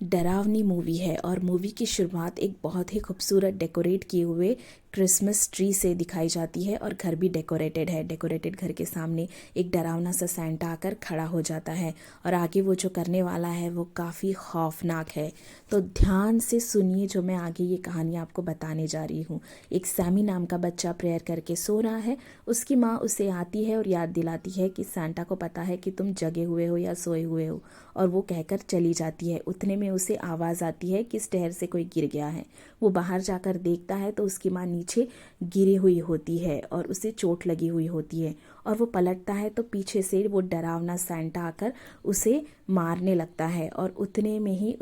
डरावनी मूवी है और मूवी की शुरुआत एक बहुत ही खूबसूरत डेकोरेट किए हुए क्रिसमस ट्री से दिखाई जाती है और घर भी डेकोरेटेड है। डेकोरेटेड घर के सामने एक डरावना सा सैंटा आकर खड़ा हो जाता है और आगे वो जो करने वाला है वो काफ़ी खौफनाक है। तो ध्यान से सुनिए जो मैं आगे ये कहानी आपको बताने जा रही हूँ। एक सैमी नाम का बच्चा प्रेयर करके सो रहा है। उसकी माँ उसे आती है और याद दिलाती है कि सैंटा को पता है कि तुम जगे हुए हो या सोए हुए हो, और वो कहकर चली जाती है। उतने में उसे आवाज़ आती है कि स्टेयर से कोई गिर गया है। वो बाहर जाकर देखता है तो उसकी माँ नीचे गिरी हुई होती है और उसे चोट लगी हुई होती है। और वो पलटता है तो पीछे से वो डरावना सैंटा आकर उसे मारने लगता है। और उतने में ही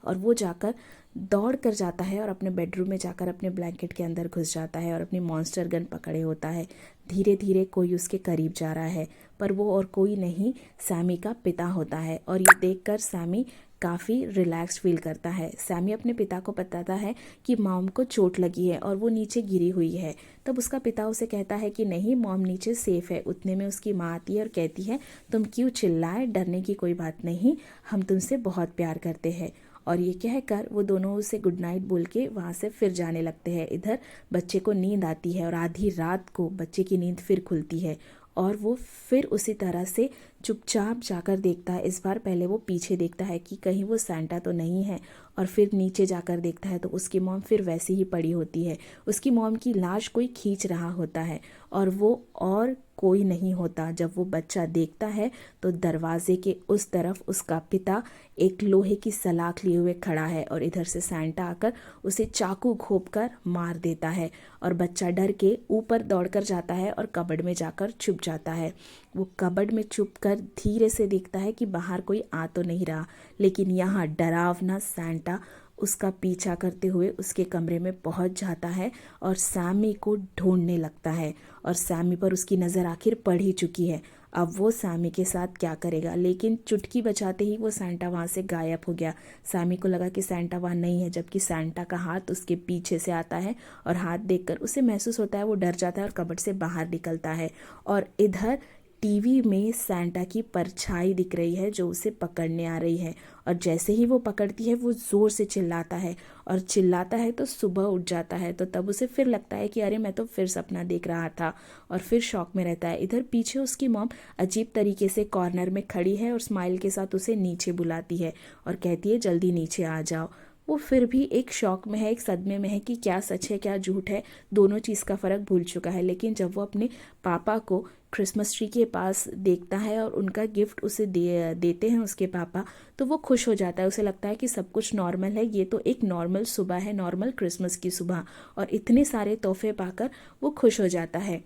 वो जाकर दौड़ कर जाता है और अपने बेडरूम में जाकर अपने ब्लैंकेट के अंदर घुस जाता है और अपनी मॉन्स्टर गन पकड़े होता है। धीरे धीरे कोई उसके करीब जा रहा है, पर वो और कोई नहीं, सैमी का पिता होता है। और ये देखकर सैमी काफ़ी रिलैक्स्ड फील करता है। सैमी अपने पिता को बताता है कि मॉम को चोट लगी है और वो नीचे गिरी हुई है। तब उसका पिता उसे कहता है कि नहीं, मॉम नीचे सेफ है। उतने में उसकी माँ आती है और कहती है, तुम क्यों चिल्लाए, डरने की कोई बात नहीं, हम तुमसे बहुत प्यार करते हैं। और ये कहकर वो दोनों उसे गुड नाइट बोल के वहाँ से फिर जाने लगते हैं। इधर बच्चे को नींद आती है और आधी रात को बच्चे की नींद फिर खुलती है और वो फिर उसी तरह से चुपचाप जाकर देखता है। इस बार पहले वो पीछे देखता है कि कहीं वो सैंटा तो नहीं है, और फिर नीचे जाकर देखता है तो उसकी मॉम फिर वैसी ही पड़ी होती है। उसकी मॉम की लाश कोई खींच रहा होता है और वो और कोई नहीं होता। जब वो बच्चा देखता है तो दरवाजे के उस तरफ उसका पिता एक लोहे की सलाख लिए हुए खड़ा है और इधर से सैंटा आकर उसे चाकू घोंप कर मार देता है। और बच्चा डर के ऊपर दौड़कर जाता है और कबर्ड में जाकर छुप जाता है। वो कबर्ड में छुप कर धीरे से देखता है कि बाहर कोई आ तो नहीं रहा, लेकिन यहाँ डरावना सैंटा उसका पीछा करते हुए उसके कमरे में पहुंच जाता है और सैमी को ढूंढने लगता है। और सैमी पर उसकी नज़र आखिर पड़ ही चुकी है। अब वो सैमी के साथ क्या करेगा, लेकिन चुटकी बजाते ही वो सैंटा वहाँ से गायब हो गया। सैमी को लगा कि सैंटा वहाँ नहीं है, जबकि सैंटा का हाथ उसके पीछे से आता है और हाथ देखकर उसे महसूस होता है, वो डर जाता है और कबर्ड से बाहर निकलता है। और इधर टीवी में सैंटा की परछाई दिख रही है जो उसे पकड़ने आ रही है। और जैसे ही वो पकड़ती है वो ज़ोर से चिल्लाता है, और चिल्लाता है तो सुबह उठ जाता है। तो तब उसे फिर लगता है कि अरे मैं तो फिर सपना देख रहा था, और फिर शौक में रहता है। इधर पीछे उसकी मॉम अजीब तरीके से कॉर्नर में खड़ी है और स्माइल के साथ उसे नीचे बुलाती है और कहती है जल्दी नीचे आ जाओ। वो फिर भी एक शौक में है, एक सदमे में है कि क्या सच है क्या झूठ है, दोनों चीज़ का फ़र्क भूल चुका है। लेकिन जब वो अपने पापा को क्रिसमस ट्री के पास देखता है और उनका गिफ्ट उसे देते हैं उसके पापा, तो वो खुश हो जाता है। उसे लगता है कि सब कुछ नॉर्मल है, ये तो एक नॉर्मल सुबह है, नॉर्मल क्रिसमस की सुबह, और इतने सारे तोहफे पाकर वो खुश हो जाता है।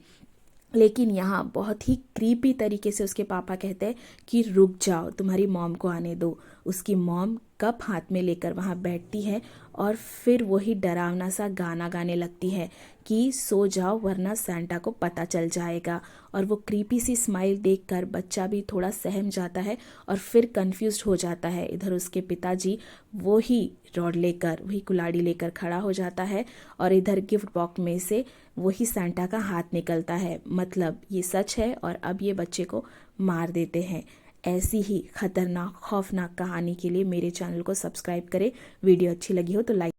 लेकिन यहाँ बहुत ही क्रीपी तरीके से उसके पापा कहते हैं कि रुक जाओ, तुम्हारी मॉम को आने दो। उसकी मॉम कप हाथ में लेकर वहाँ बैठती है और फिर वही डरावना सा गाना गाने लगती है कि सो जाओ वरना सैंटा को पता चल जाएगा। और वो क्रीपी सी स्माइल देखकर बच्चा भी थोड़ा सहम जाता है और फिर कंफ्यूज्ड हो जाता है। इधर उसके पिताजी वही रॉड लेकर, वही कुल्हाड़ी लेकर खड़ा हो जाता है और इधर गिफ्ट बॉक्स में से वही सैंटा का हाथ निकलता है। मतलब ये सच है और अब ये बच्चे को मार देते हैं। ऐसी ही खतरनाक खौफनाक कहानी के लिए मेरे चैनल को सब्सक्राइब करें। वीडियो अच्छी लगी हो तो लाइक